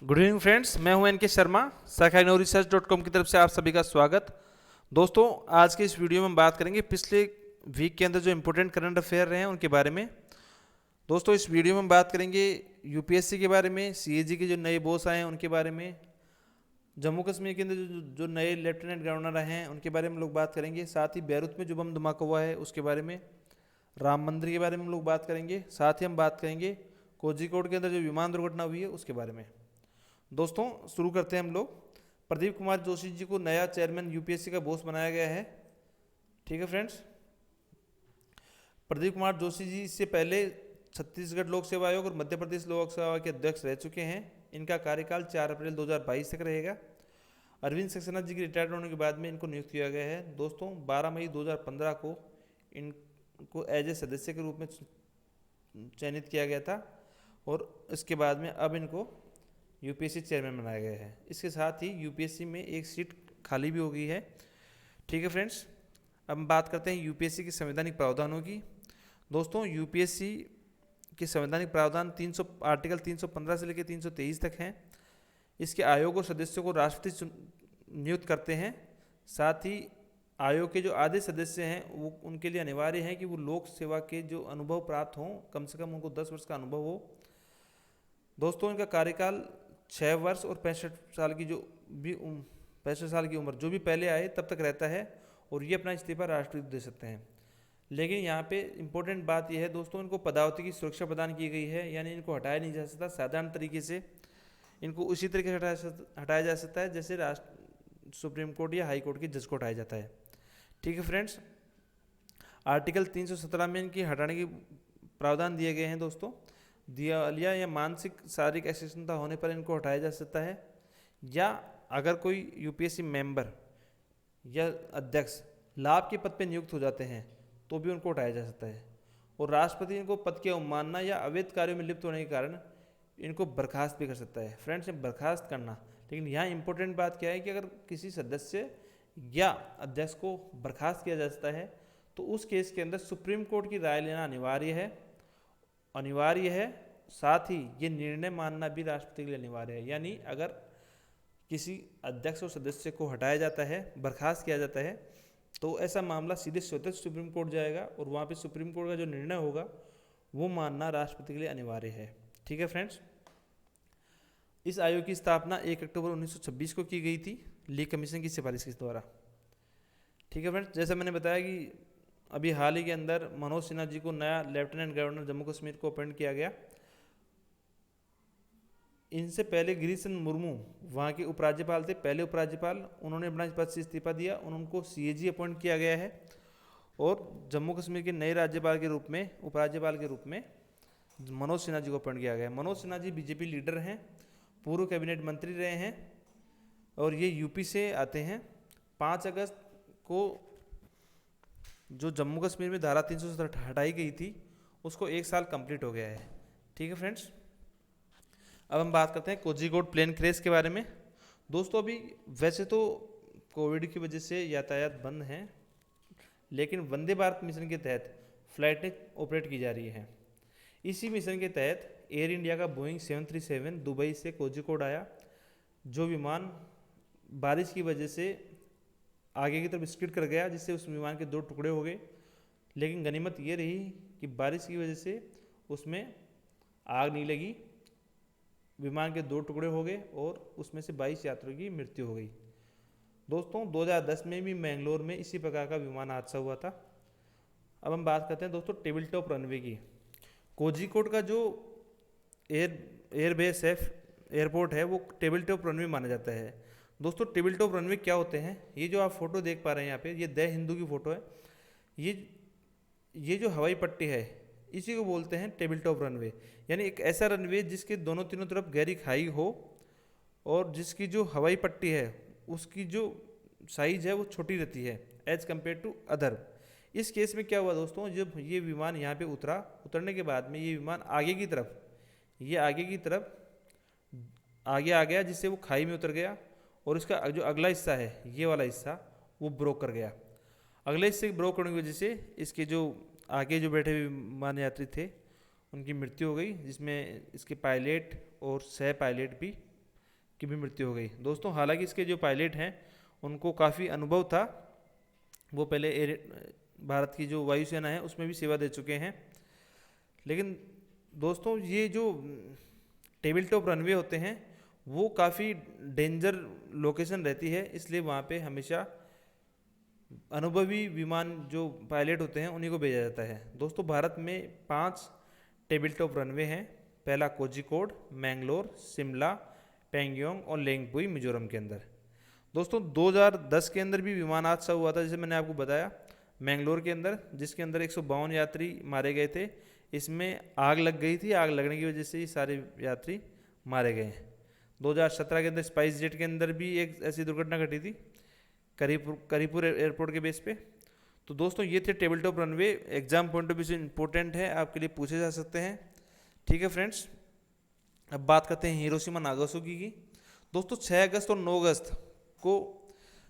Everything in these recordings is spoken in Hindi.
गुड इवनिंग फ्रेंड्स, मैं हूं एनके शर्मा। sakhainoresearch.com की तरफ से आप सभी का स्वागत। दोस्तों, आज के इस वीडियो में हम बात करेंगे पिछले वीक के अंदर जो इम्पोर्टेंट करंट अफेयर रहे हैं उनके बारे में। दोस्तों, इस वीडियो में हम बात करेंगे यूपीएससी के बारे में, सीएजी के जो नए बॉस आए हैं उनके बारे में, जम्मू कश्मीर के अंदर जो नए लेफ्टिनेंट गवर्नर आए हैं उनके बारे में हम लोग बात करेंगे। साथ ही बैरूत में जो बम धमाका हुआ है उसके बारे में, राम मंदिर के बारे में हम लोग बात करेंगे। साथ ही हम बात करेंगे कोझिकोड के अंदर जो विमान दुर्घटना हुई है उसके बारे में। दोस्तों, शुरू करते हैं हम लोग। प्रदीप कुमार जोशी जी को नया चेयरमैन यूपीएससी का बॉस बनाया गया है। ठीक है फ्रेंड्स, प्रदीप कुमार जोशी जी इससे पहले छत्तीसगढ़ लोक सेवा आयोग और मध्य प्रदेश लोक सेवा आयोग के अध्यक्ष रह चुके हैं। इनका कार्यकाल 4 अप्रैल 2022 तक रहेगा। अरविंद सक्सेना जी की रिटायर्ड होने के बाद में इनको नियुक्त किया गया है। दोस्तों, 12 मई 2015 को इनको एज ए सदस्य के रूप में चयनित किया गया था और इसके बाद में अब इनको यूपीएससी चेयरमैन बनाया गया है। इसके साथ ही यूपीएससी में एक सीट खाली भी हो गई है। ठीक है फ्रेंड्स, अब हम बात करते हैं यूपीएससी के संवैधानिक प्रावधानों की। दोस्तों, यूपीएससी के संवैधानिक प्रावधान 300 आर्टिकल 315 से लेकर 323 तक हैं। इसके आयोग और सदस्यों को राष्ट्रपति नियुक्त करते हैं। साथ ही आयोग के जो आधे सदस्य हैं वो उनके लिए अनिवार्य है कि वो लोक सेवा के जो अनुभव प्राप्त हों, कम से कम उनको 10 वर्ष का अनुभव हो। दोस्तों, इनका कार्यकाल 6 वर्ष और 65 साल की 65 साल की उम्र जो भी पहले आए तब तक रहता है और ये अपना इस्तीफा राष्ट्रपति को दे सकते हैं। लेकिन यहाँ पे इम्पोर्टेंट बात यह है दोस्तों, इनको पदावती की सुरक्षा प्रदान की गई है, यानी इनको हटाया नहीं जा सकता। साधारण तरीके से इनको उसी तरीके से हटाया जा सकता है जैसे सुप्रीम कोर्ट या हाई कोर्ट के जज को हटाया जाता है। ठीक है फ्रेंड्स, आर्टिकल 317 में इनकी हटाने के प्रावधान दिए गए हैं। दोस्तों, दिवालिया या मानसिक शारीरिक असक्षमता होने पर इनको हटाया जा सकता है, या अगर कोई यूपीएससी मेंबर या अध्यक्ष लाभ के पद पर नियुक्त हो जाते हैं तो भी उनको हटाया जा सकता है। और राष्ट्रपति इनको पद की अवमानना या अवैध कार्यों में लिप्त होने के कारण इनको बर्खास्त भी कर सकता है। फ्रेंड्स, बर्खास्त करना, लेकिन यहाँ इंपॉर्टेंट बात क्या है कि अगर किसी सदस्य या अध्यक्ष को बर्खास्त किया जा सकता है तो उस केस के अंदर सुप्रीम कोर्ट की राय लेना अनिवार्य है। साथ ही ये निर्णय मानना भी राष्ट्रपति के लिए अनिवार्य है। यानी अगर किसी अध्यक्ष और सदस्य को हटाया जाता है, बर्खास्त किया जाता है, तो ऐसा मामला सीधे स्वतः सुप्रीम कोर्ट जाएगा और वहाँ पे सुप्रीम कोर्ट का जो निर्णय होगा वो मानना राष्ट्रपति के लिए अनिवार्य है। ठीक है फ्रेंड्स, इस आयोग की स्थापना 1 अक्टूबर 1926 को की गई थी ली कमीशन की सिफारिश के द्वारा। ठीक है फ्रेंड्स, जैसा मैंने बताया कि अभी हाल ही के अंदर मनोज सिन्हा जी को नया लेफ्टिनेंट गवर्नर जम्मू कश्मीर को अपॉइंट किया गया। इनसे पहले गिरीश चंद्र मुर्मू वहाँ के उपराज्यपाल थे, पहले उपराज्यपाल, उन्होंने अपना पद से इस्तीफा दिया, उनको सीएजी अपॉइंट किया गया है और जम्मू कश्मीर के नए राज्यपाल के रूप में, उपराज्यपाल के रूप में मनोज सिन्हा जी को अपॉइंट किया गया है। मनोज सिन्हा जी बीजेपी लीडर हैं, पूर्व कैबिनेट मंत्री रहे हैं और ये यूपी से आते हैं। 5 अगस्त को जो जम्मू कश्मीर में धारा 370 हटाई गई थी उसको 1 साल कंप्लीट हो गया है। ठीक है फ्रेंड्स, अब हम बात करते हैं कोझिकोड प्लेन क्रैश के बारे में। दोस्तों, अभी वैसे तो कोविड की वजह से यातायात बंद हैं, लेकिन वंदे भारत मिशन के तहत फ्लाइटें ऑपरेट की जा रही हैं। इसी मिशन के तहत एयर इंडिया का बोइंग 737 दुबई से कोझिकोड आया। जो विमान बारिश की वजह से आगे की तरफ स्किड कर गया, जिससे उस विमान के 2 टुकड़े हो गए। लेकिन गनीमत ये रही कि बारिश की वजह से उसमें आग नहीं लगी, विमान के 2 टुकड़े हो गए और उसमें से 22 यात्रियों की मृत्यु हो गई। दोस्तों, 2010 में भी मैंगलोर में इसी प्रकार का विमान हादसा हुआ था। अब हम बात करते हैं दोस्तों टेबल टॉप रनवे की। कोझिकोड का जो एयरबेस है, एयरपोर्ट है, वो टेबल टॉप रनवे माना जाता है। दोस्तों, टेबल टॉप रनवे क्या होते हैं? ये जो आप फोटो देख पा रहे हैं यहाँ पे, ये द हिंदू की फोटो है। ये जो हवाई पट्टी है इसी को बोलते हैं टेबल टॉप रनवे। यानी एक ऐसा रनवे जिसके दोनों तीनों तरफ गहरी खाई हो और जिसकी जो हवाई पट्टी है उसकी जो साइज है वो छोटी रहती है एज कम्पेयर टू अदर। इस केस में क्या हुआ दोस्तों, जब ये विमान यहाँ पे उतरने के बाद में ये विमान आगे की तरफ आगे आ गया, जिससे वो खाई में उतर गया और इसका जो अगला हिस्सा है, ये वाला हिस्सा, वो ब्रोक कर गया। अगले हिस्से ब्रोक होने की वजह से इसके जो आगे जो बैठे हुए विमान यात्री थे उनकी मृत्यु हो गई, जिसमें इसके पायलट और सह पायलट भी की भी मृत्यु हो गई। दोस्तों हालांकि इसके जो पायलट हैं उनको काफ़ी अनुभव था, वो पहले भारत की जो वायुसेना है उसमें भी सेवा दे चुके हैं। लेकिन दोस्तों ये जो टेबल टॉप रनवे होते हैं वो काफ़ी डेंजर लोकेशन रहती है, इसलिए वहाँ पे हमेशा अनुभवी विमान जो पायलट होते हैं उन्हीं को भेजा जाता है। दोस्तों भारत में 5 टेबल टॉप रनवे हैं। पहला कोझिकोड, मैंगलोर, शिमला, पैंगोंग और लेंगपुई मिजोरम के अंदर। दोस्तों 2010 के अंदर भी विमान हादसा हुआ था, जैसे मैंने आपको बताया, मैंगलोर के अंदर, जिसके अंदर 152 यात्री मारे गए थे। इसमें आग लग गई थी, आग लगने की वजह से ये सारे यात्री मारे गए हैं। 2017 के अंदर स्पाइस जेट के अंदर भी एक ऐसी दुर्घटना घटी थी करीपुर एयरपोर्ट के बेस पे। तो दोस्तों ये थे table top runway, exam point of view से इंपॉर्टेंट है, आपके लिए पूछे जा सकते हैं। ठीक है फ्रेंड्स, अब बात करते हैं हिरोशिमा नागासाकी की। दोस्तों 6 अगस्त और 9 अगस्त को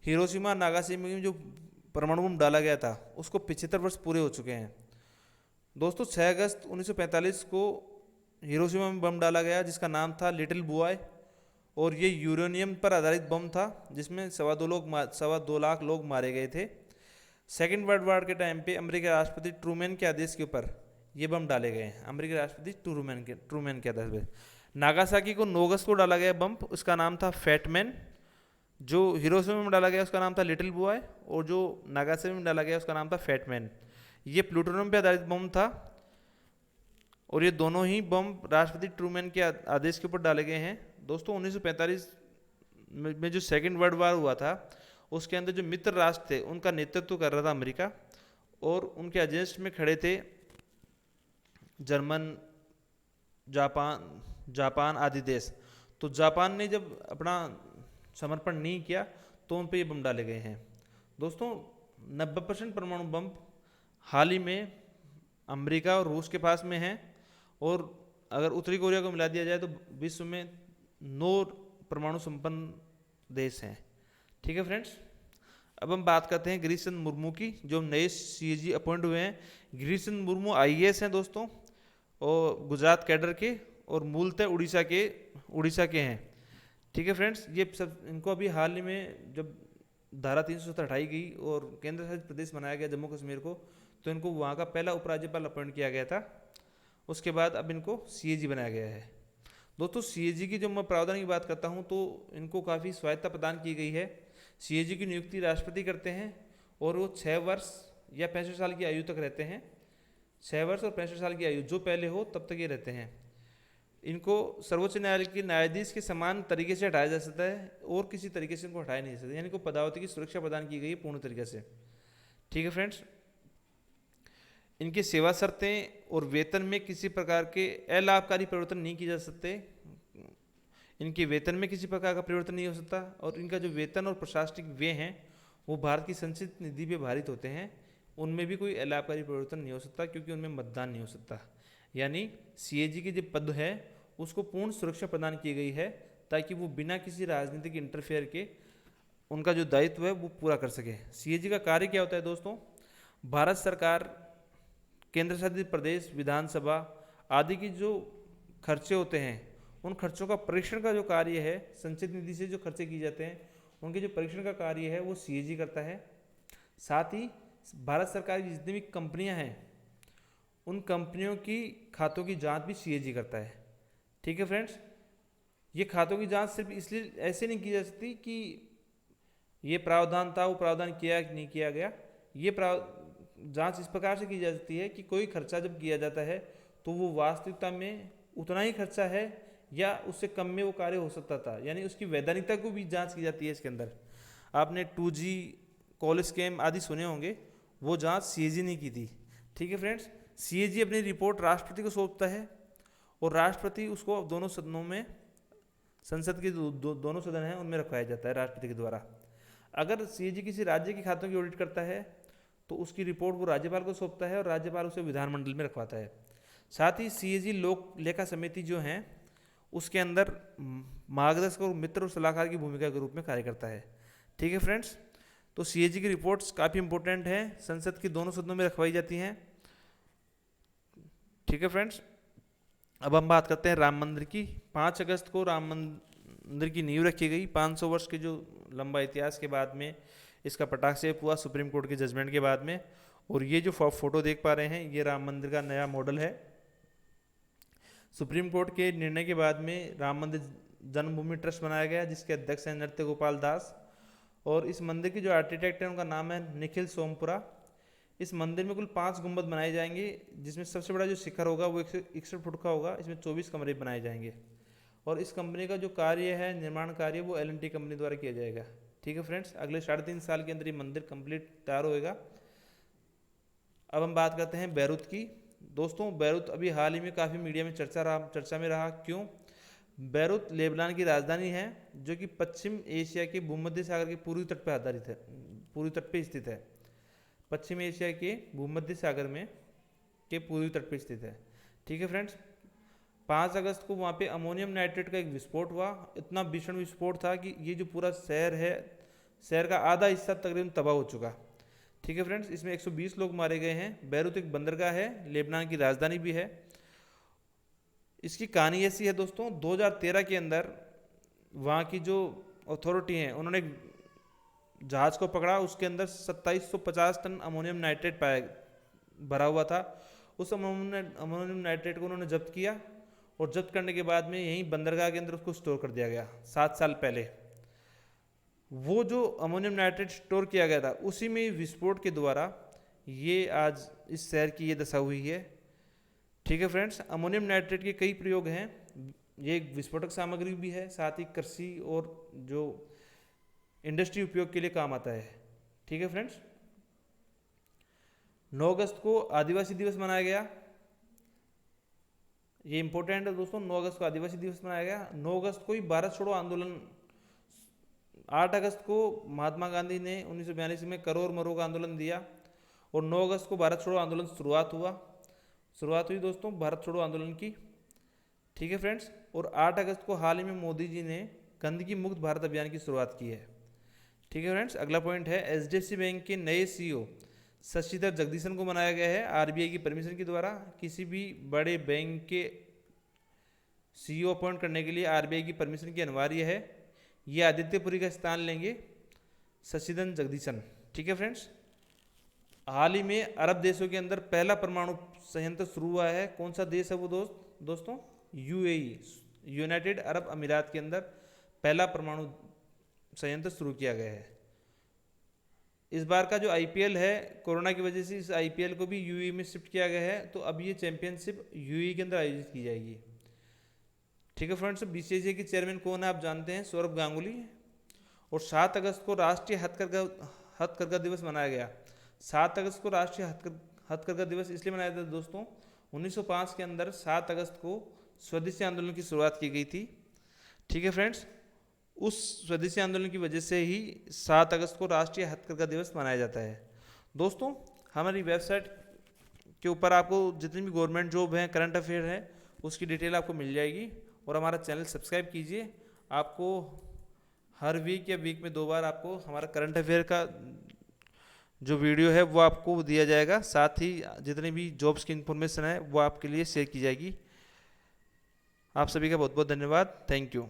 हिरोशिमा नागासाकी में जो परमाणु बम डाला गया था उसको 75 वर्ष पूरे हो चुके हैं। दोस्तों 6 अगस्त 1945 को हिरोशिमा में बम डाला गया जिसका नाम था लिटिल बॉय, और ये यूरेनियम पर आधारित बम था जिसमें 2.25 लाख लोग मारे गए थे। सेकेंड वर्ल्ड वॉर के टाइम पे अमेरिकी राष्ट्रपति ट्रूमैन के आदेश के ऊपर ये बम डाले गए हैं, अमेरिकी राष्ट्रपति ट्रूमैन के आदेश पर। नागासाकी को 9 अगस्त को डाला गया बम, उसका नाम था फैटमैन। जो हिरोशिमा में डाला गया उसका नाम था लिटिल बॉय, और जो नागासाकी में डाला गया उसका नाम था फैटमैन। ये प्लूटोनियम पर आधारित बम था, और ये दोनों ही बम राष्ट्रपति ट्रूमैन के आदेश के ऊपर डाले गए हैं। दोस्तों 1945 में जो सेकेंड वर्ल्ड वार हुआ था उसके अंदर जो मित्र राष्ट्र थे उनका नेतृत्व कर रहा था अमेरिका, और उनके अगेंस्ट में खड़े थे जर्मन, जापान आदि देश। तो जापान ने जब अपना समर्पण नहीं किया तो उन पर ये बम डाले गए हैं। दोस्तों 90% परमाणु बम हाल ही में अमेरिका और रूस के पास में हैं, और अगर उत्तरी कोरिया को मिला दिया जाए तो विश्व में 9 परमाणु संपन्न देश हैं। ठीक है फ्रेंड्स, अब हम बात करते हैं गिरीश चंद्र मुर्मू की, जो नए सीएजी अपॉइंट हुए हैं। गिरीश चंद्र मुर्मू आईएएस हैं दोस्तों, और गुजरात कैडर के, और मूलतः उड़ीसा के हैं। ठीक है फ्रेंड्स, ये सब इनको अभी हाल ही में जब धारा 370 हटाई गई और केंद्र शासित प्रदेश बनाया गया जम्मू कश्मीर को, तो इनको वहाँ का पहला उपराज्यपाल अपॉइंट किया गया था। उसके बाद अब इनको सीएजी बनाया गया है। दोस्तों सीएजी की जो मैं प्रावधान की बात करता हूँ तो इनको काफ़ी स्वायत्ता प्रदान की गई है। सीएजी की नियुक्ति राष्ट्रपति करते हैं, और वो 6 वर्ष या 65 साल की आयु तक रहते हैं। 6 वर्ष और 65 साल की आयु जो पहले हो तब तक ये रहते हैं। इनको सर्वोच्च न्यायालय के न्यायाधीश के समान तरीके से हटाया जा सकता है, और किसी तरीके से इनको हटाया नहीं जा सकता, यानी इनको पदावधि की सुरक्षा प्रदान की गई है पूर्ण तरीके से। ठीक है फ्रेंड्स, इनकी सेवा शर्तें और वेतन में किसी प्रकार के अलाभकारी परिवर्तन नहीं किए जा सकते। इनके वेतन में किसी प्रकार का परिवर्तन नहीं हो सकता, और इनका जो वेतन और प्रशासनिक व्यय हैं वो भारत की संचित निधि पे भारित होते हैं। उनमें भी कोई अलाभकारी परिवर्तन नहीं हो सकता, क्योंकि उनमें मतदान नहीं हो सकता। यानी सीएजी की जो पद है उसको पूर्ण सुरक्षा प्रदान की गई है, ताकि वो बिना किसी राजनीतिक इंटरफेयर के उनका जो दायित्व है वो पूरा कर सके। सीएजी का कार्य क्या होता है दोस्तों? भारत सरकार, केंद्र शासित प्रदेश, विधानसभा आदि की जो खर्चे होते हैं उन खर्चों का परीक्षण का जो कार्य है, संचित निधि से जो खर्चे किए जाते हैं उनके जो परीक्षण का कार्य है वो सीएजी करता है। साथ ही भारत सरकार की जितनी भी कंपनियां हैं उन कंपनियों की खातों की जांच भी सीएजी करता है। ठीक है फ्रेंड्स, ये खातों की जांच सिर्फ इसलिए ऐसे नहीं की जा सकती कि ये प्रावधान था, वो प्रावधान किया कि नहीं किया गया। ये जांच इस प्रकार से की जा सकती है कि कोई खर्चा जब किया जाता है तो वो वास्तविकता में उतना ही खर्चा है या उससे कम में वो कार्य हो सकता था, यानी उसकी वैधानिकता को भी जांच की जाती है इसके अंदर। आपने 2G कॉल स्कैम आदि सुने होंगे, वो जांच सीएजी ने की थी। ठीक है फ्रेंड्स, सीएजी अपनी रिपोर्ट राष्ट्रपति को सौंपता है, और राष्ट्रपति उसको दोनों सदनों में, संसद के दोनों सदन हैं उनमें रखवाया जाता है राष्ट्रपति के द्वारा। अगर सीएजी किसी राज्य के खातों की ऑडिट करता है तो उसकी रिपोर्ट वो राज्यपाल को सौंपता है, और राज्यपाल उसे विधानमंडल में रखवाता है। साथ ही सीएजी लोक लेखा समिति जो है उसके अंदर मार्गदर्शक और मित्र और सलाहकार की भूमिका के रूप में कार्य करता है। ठीक है फ्रेंड्स, तो सीएजी की रिपोर्ट्स काफ़ी इंपॉर्टेंट हैं, संसद के दोनों सदनों में रखवाई जाती हैं। ठीक है फ्रेंड्स, अब हम बात करते हैं राम मंदिर की। 5 अगस्त को मंदिर की नींव रखी गई। 500 वर्ष के जो लंबा इतिहास के बाद में इसका पटाक्षेप हुआ सुप्रीम कोर्ट के जजमेंट के बाद में। और ये जो फोटो देख पा रहे हैं ये राम मंदिर का नया मॉडल है। सुप्रीम कोर्ट के निर्णय के बाद में राम मंदिर जन्मभूमि ट्रस्ट बनाया गया, जिसके अध्यक्ष हैं नृत्य गोपाल दास। और इस मंदिर के जो आर्किटेक्ट हैं उनका नाम है निखिल सोमपुरा। इस मंदिर में कुल 5 गुंबद बनाए जाएंगे, जिसमें सबसे बड़ा जो शिखर होगा वो 161 फुट का होगा। इसमें 24 कमरे बनाए जाएंगे। और इस कंपनी का जो कार्य है, निर्माण कार्य, वो L&T कंपनी द्वारा किया जाएगा। ठीक है फ्रेंड्स, अगले 3.5 साल के अंदर ये मंदिर कंप्लीट तैयार होएगा। अब हम बात करते हैं बैरूत की। दोस्तों बैरूत अभी हाल ही में काफ़ी मीडिया में चर्चा में रहा। क्यों? बैरूत लेबनान की राजधानी है, जो कि पश्चिम एशिया के भूमध्य सागर के पूर्वी तट पर आधारित है, पूर्वी तट पर स्थित है। पश्चिम एशिया के भूमध्य सागर में के पूर्वी तट पर स्थित है। ठीक है फ्रेंड्स, 5 अगस्त को वहाँ पे अमोनियम नाइट्रेट का एक विस्फोट हुआ। इतना भीषण विस्फोट था कि ये जो पूरा शहर है, शहर का आधा हिस्सा तकरीबन तबाह हो चुका। ठीक है फ्रेंड्स, इसमें 120 लोग मारे गए हैं। बैरूत एक बंदरगाह है, लेबनान की राजधानी भी है। इसकी कहानी ऐसी है दोस्तों, 2013 के अंदर वहाँ की जो अथॉरिटी हैं उन्होंने एक जहाज को पकड़ा। उसके अंदर 2750 टन अमोनियम नाइट्रेट भरा हुआ था। उस अमोनियम नाइट्रेट को उन्होंने जब्त किया और जब्त करने के बाद में यहीं बंदरगाह के अंदर उसको स्टोर कर दिया गया। 7 साल पहले वो जो अमोनियम नाइट्रेट स्टोर किया गया था, उसी में विस्फोट के द्वारा ये आज इस शहर की ये दशा हुई है। ठीक है फ्रेंड्स, अमोनियम नाइट्रेट के कई प्रयोग हैं। ये एक विस्फोटक सामग्री भी है, साथ ही कृषि और जो इंडस्ट्री उपयोग के लिए काम आता है। ठीक है फ्रेंड्स, 9 अगस्त को आदिवासी दिवस मनाया गया। ये इंपॉर्टेंट है दोस्तों, 9 अगस्त को आदिवासी दिवस मनाया गया। 9 अगस्त को ही भारत छोड़ो आंदोलन, 8 अगस्त को महात्मा गांधी ने 1942 में करो और मरो का आंदोलन दिया और 9 अगस्त को भारत छोड़ो आंदोलन शुरुआत हुई दोस्तों भारत छोड़ो आंदोलन की। ठीक है फ्रेंड्स, और 8 अगस्त को हाल ही में मोदी जी ने गंदगी मुक्त भारत अभियान की शुरुआत की है। ठीक है फ्रेंड्स, अगला पॉइंट है HDFC बैंक के नए CEO शशिधर जगदीशन को बनाया गया है RBI की परमिशन के द्वारा। किसी भी बड़े बैंक के CEO अपॉइंट करने के लिए RBI की परमिशन की अनिवार्य है। ये आदित्यपुरी का स्थान लेंगे शशिधर जगदीशन। ठीक है फ्रेंड्स, हाल ही में अरब देशों के अंदर पहला परमाणु संयंत्र शुरू हुआ है। कौन सा देश है वो दोस्तों? UAE, यूनाइटेड अरब अमीरात के अंदर पहला परमाणु संयंत्र शुरू किया गया है। इस बार का जो IPL है, कोरोना की वजह से इस IPL को भी UAE में शिफ्ट किया गया है, तो अब ये चैंपियनशिप UAE के अंदर आयोजित की जाएगी। ठीक है फ्रेंड्स, BCCI के चेयरमैन कौन है आप जानते हैं? सौरभ गांगुली। और 7 अगस्त को राष्ट्रीय हथकरघा दिवस मनाया गया। 7 अगस्त को राष्ट्रीय हथकरघा दिवस इसलिए मनाया जाता है दोस्तों, 1905 के अंदर 7 अगस्त को स्वदेशी आंदोलन की शुरुआत की गई थी। ठीक है फ्रेंड्स, उस स्वदेशी आंदोलन की वजह से ही 7 अगस्त को राष्ट्रीय हथकरघा दिवस मनाया जाता है। दोस्तों हमारी वेबसाइट के ऊपर आपको जितनी भी गवर्नमेंट जॉब है, करंट अफेयर है, उसकी डिटेल आपको मिल जाएगी। और हमारा चैनल सब्सक्राइब कीजिए। आपको हर वीक या वीक में 2 बार आपको हमारा करंट अफेयर का जो वीडियो है वो आपको दिया जाएगा। साथ ही जितनी भी जॉब्स की इंफॉर्मेशन है वो आपके लिए शेयर की जाएगी। आप सभी का बहुत बहुत धन्यवाद। Thank you.